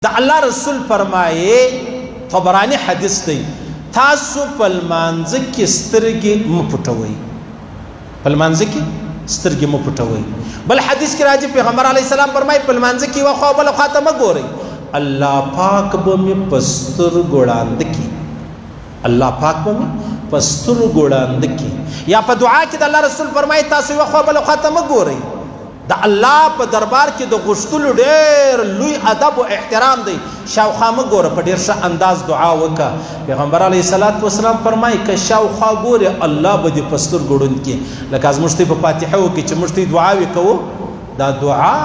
د الله رسول فرمایي طبراني حدیث دی تاسو په لمانځه کې سترګې مه پټوئ په لمانځه کې سترګې مه پټوئ بل حدیث کې راځي پیغمبر علیه السلام فرمایي په لمانځه کې یوه خوا بله خوا ته مه ګورئ الله پاک به مې په سترګو ړانده کړي الله پاک به مې په سترګو ړانده کړي یا په دعا کې د الله رسول فرمایي تاسو یوه خوا بله خوا ته مه ګورئ د الله په دربار کې د غوښتلو ډېر لوی ادب او احترام دی شاوخوا مه ګوره په ډېر ښه انداز دعا وکړه پیغمبر علیه الصلاة والسلام فرمایي که شاوخوا ګورې الله به دې په سترګو ړوند کړي لکه زموږ ته په فاتحه وکړي چې موږ ته دعاوې کوو دا دعا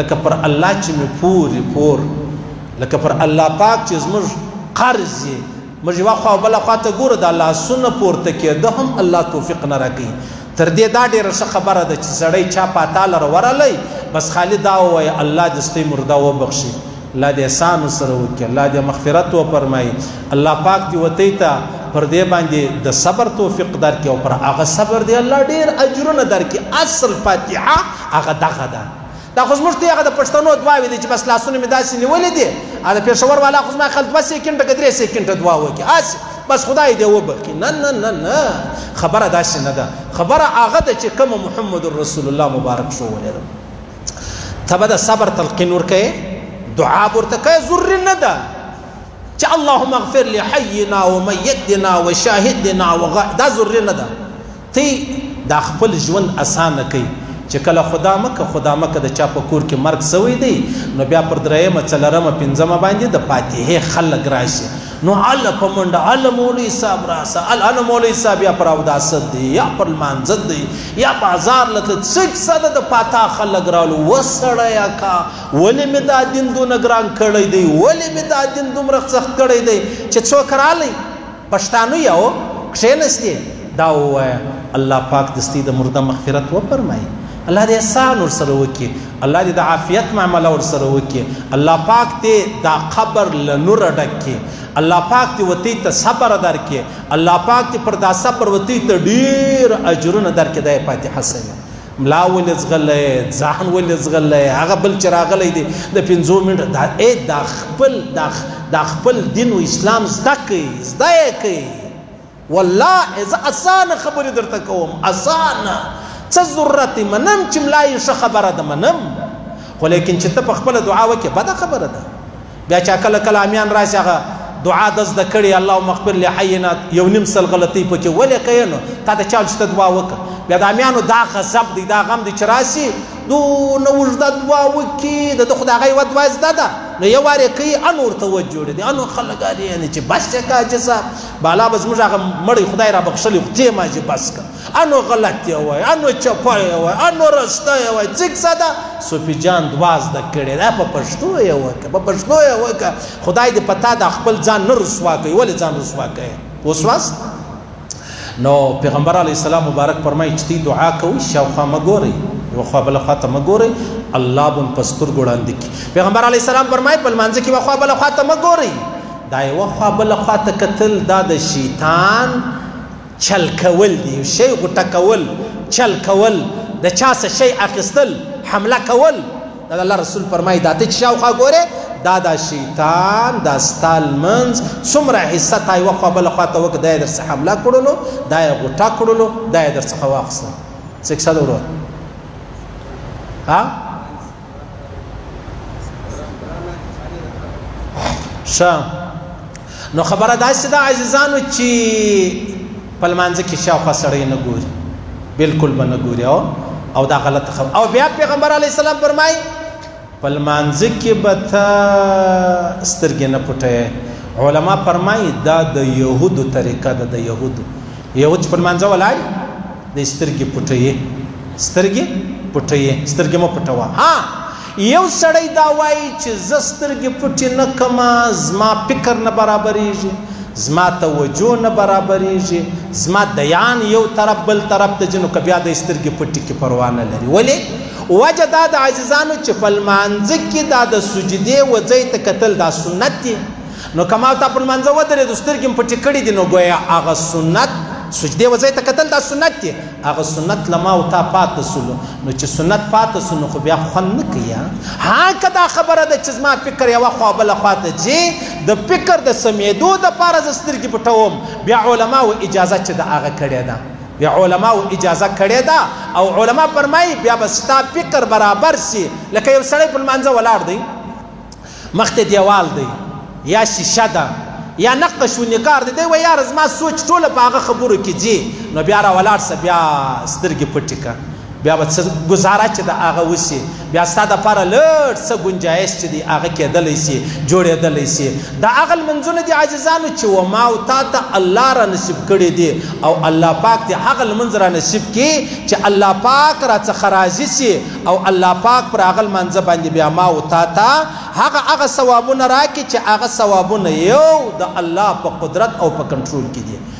لکه پر الله چې مې پور لکه پر الله پاک چې زموږ قرض یې موږ یوه خوا او بله خوا ته ګوره د لاسونه پورته کېده هم الله توفیق نه راکوي تر دې دا ډېره ښه خبره ده چې سړی چا پاتاله ورلی بس خالي دا ووایه الله دې ستۍ مرده وبخښي الله دې احسان ورسره وکړي الله دې مغفرت وفرمایي الله پاک دې وتۍ ته پر دې باندې د صبر توفیق درکړي او پر هغه صبر دې الله ډېر اجرونه درکړي اصل فاتحه هغه دغه ده دا خو زموږ ته هغه د پښتنو دعاوې دي چې بس لاسونه مې داسې نیولې دي د پېښور والا خو زما خل 2 سېکنډه که 3 سېکنډه دعا وکړي هسې بس خدای دې وبخي نه نه نه نه خبره داسې نه ده خبره هغه ده چې کومه محمد رسول الله مبارک ښوولې ده ته به د صبر تلقین ورکوې دعا به ورته کوې ضروري نه ده چې اللهم اغفر لحینا ومیتنا وشاهدنا دا ضروري نه ده ته دا خپل ژوند اسانه کوي چې کله خدا مکه د چا په کور کې مرګ سوی دی نو بیا پر 3مه 4مه 5مه باندې د فاتحې خلک راشي نو الله په منډه الله مولوي صاحب راسه الله مولوي صاحب یا پر اوداسه دی یا پر لمانځه دی یا بازار لته څه صد د پاتا خلک رالو وسړیا کا ولې مې دا دین دونه ګران کړی دی ولې مې دا دین دومره سخت کړی دی چې څوک رالی پښتانه یو کښېنستې دا ووایه الله پاک دستي د مرده مغفرت وفرمایي الله دې احسان ورسره وکړي الله دې د عافیت معامله ورسره وکړي الله پاک دې دا قبر له نوره ډک کړي الله پاک دې وتۍ ته صبر درکړي الله پاک دې پر دا صبر وتۍ ته ډېر اجرونه درکړي دا یې فاتحه سوې ملا ولې ځغلی ځان ولې ځغلی هغه بل چې راغلی دی د 5 منټه دا خپل دین و اسلام زده کوي زده یې کوي والله زه اسانه خبرې درته کوم اسانه څه ضرورت منم چې ملا یې ښه خبره ده منم خو لیکن چې ته په خپله دعا وکړې بده خبره ده بیا چا کله کله امیان راشي هغه دعا د زده کړې اللهم اغفر لحینا 1.5 سل غلطۍ پکې ولې کوې نو تا ته چا چې ته دعا وکړه بیا د امیانو دا غضب دی دا غم دی چې راشي دونه اوږده دعا وکړي د خو د هغه یوه دعا زده ده نو یو وار یې کوي ان ورته وجوړې دي انو خلک یعنې چې بس چې کا جزا بالا به زموږ هغه مړی خدای را بخښلی خو ته ما چې بس که انو غلط یې وایي انو چپه یې وایي انو رسته یې وایي څه کیسه ده صوفي جان دعا زده کړې ده په پښتو یې وکړه په پښتو یې وکړه خدای دې په تا د خپل ځان نه رسوا کوي ولې ځان رسوا کوي اوس واست نو پیغمبر علیه السلام مبارک فرمایي چې تی دعا کوئ شاوخوا مه ګورئ یوه خوا بله خوا ته مه ګورئ الله به په سترګو ړانده کړي پیغمبر علیه السلام فرمایي په لمانځه کې یوه خوا بله خوا ته مه ګورئ دا یوه خوا بله خوا ته کتل دا د شیطان چل کول دی یو شی غوټه کول چل کول د چا څه شی اخیستل حمله کول دا الله رسول فرمایي دا ته چې شاوخوا ګورې دا شیطان دا ستا لمنځ څومره حصه تا یوه خوا بله خوا ته وکړه دا یې درڅخه حمله کړلو دا یې غوټه کړلو دا یې درڅخه واخیسته څه کیسه ده ورور ښه نو خبره داسې ده عزیزانو چې په لمانځه کې شاوخوا سړی نه ګوري بلکل به نه ګوري او دا غلطه خبره او بیا پیغمبر علیه السلام فرمایي په لمانځه کې به ته سترګې نه پټوې علما فرمایي دا د یهودو طریقه ده د یهود چې په لمانځه ولاړ د سترګې پټوي سترګې مه پټوه ها یو سړی دا وایي چې زه سترګې پټې نه کړمه زما فکر نه برابریږي زما توجه نه برابریږي زما دیان یو طرف بل طرف ته ځي نو که بیا د سترګې پټې کې پروا نه لري ولې وجه دا د عزیزانو چې په لمانځه کې دا د سجدې وځای ته کتل دا سنت دی نو که ما ته په لمانځه ودرېدو سترګې مې پټې کړې دي نو ګویا هغه سنت سجدې وځای ته کتل دا سنت دی هغه سنت له ما او تا پاتې سولو نو چې سنت پاتې سو نو خو بیا خوند نه کوي ها که دا خبره ده چې زما فکر یوه خوا بله خوا ته ځي د فکر د سمېدو دپاره زه سترګې پټوم بیا علماو اجازه چې د هغه کړې ده بیا علماو اجازه کړې ده او علما فرمایي بیا به ستا فکر برابر سي لکه یو سړی په لمانځه ولاړ دی مخ ته دیوال دی یا شیشه ده یا نقش و نگار دی و یار زما سوچ ټوله په هغه خبرو کې ځي نو بیا راولاړ سه بیا سترګې پټې که بیا به څه ګزاره چې د هغه وسي بیا ستا دپاره لږ څه ګنجایش چې دی هغه کېدلی سي جوړېدلی سي د هغه لمنځونه دي عاجزانو چې وما او تا ته الله را نصیب کړي دي او الله پاک دې هغه لمنځ را نصیب کړي چې الله پاک راڅخه راضي سي او الله پاک پر هغه لمانځه باندې بیا ما او تا ته هغه ثوابونه راکړي چې هغه ثوابونه یو د الله په قدرت او په کنټرول کې دي